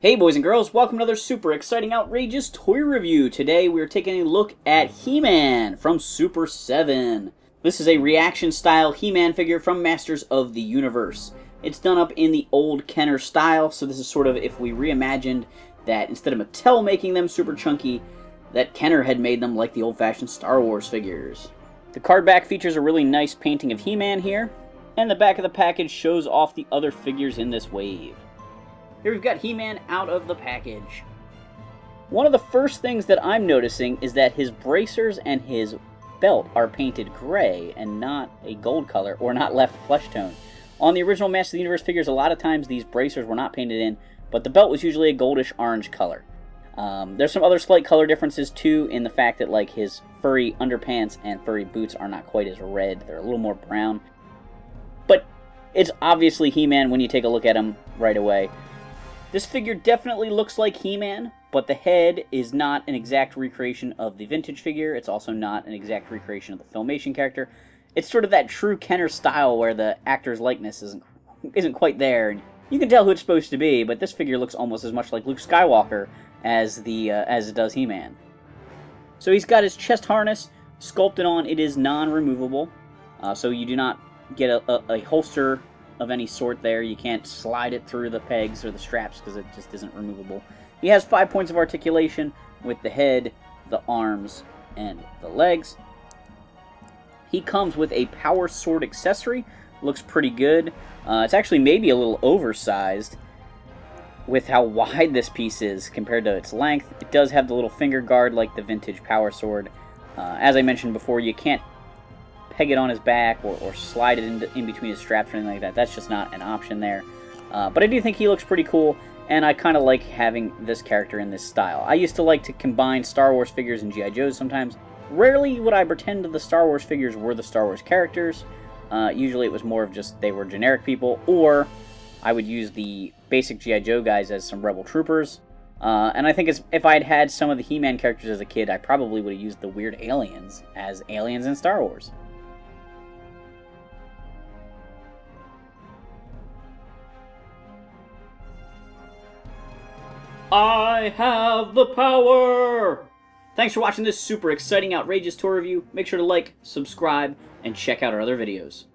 Hey boys and girls, welcome to another super exciting, outrageous toy review. Today we are taking a look at He-Man from Super7. This is a reaction style He-Man figure from Masters of the Universe. It's done up in the old Kenner style, so this is sort of if we reimagined that instead of Mattel making them super chunky, that Kenner had made them like the old-fashioned Star Wars figures. The card back features a really nice painting of He-Man here, and the back of the package shows off the other figures in this wave. Here we've got He-Man out of the package. One of the first things that I'm noticing is that his bracers and his belt are painted gray and not a gold color, or not left flesh tone. On the original Masters of the Universe figures, a lot of times these bracers were not painted in, but the belt was usually a goldish orange color. There's some other slight color differences too, in the fact that like his furry underpants and furry boots are not quite as red. They're a little more brown. But it's obviously He-Man when you take a look at him right away. This figure definitely looks like He-Man, but the head is not an exact recreation of the vintage figure. It's also not an exact recreation of the Filmation character. It's sort of that true Kenner style where the actor's likeness isn't quite there. You can tell who it's supposed to be, but this figure looks almost as much like Luke Skywalker as it does He-Man. So he's got his chest harness sculpted on. It is non-removable, so you do not get a holster of any sort there. You can't slide it through the pegs or the straps because it just isn't removable. He has 5 points of articulation with the head, the arms, and the legs. He comes with a power sword accessory. Looks pretty good. It's actually maybe a little oversized with how wide this piece is compared to its length. It does have the little finger guard like the vintage power sword. As I mentioned before, you can't peg it on his back or slide it in between his straps or anything like that. That's just not an option there. But I do think he looks pretty cool, and I kind of like having this character in this style. I used to like to combine Star Wars figures and G.I. Joes sometimes. Rarely would I pretend the Star Wars figures were the Star Wars characters. Usually it was more of just they were generic people, or I would use the basic G.I. Joe guys as some Rebel Troopers. And I think if I'd had some of the He-Man characters as a kid, I probably would have used the weird aliens as aliens in Star Wars. I have the power! Thanks for watching this super exciting, outrageous toy review. Make sure to like, subscribe, and check out our other videos.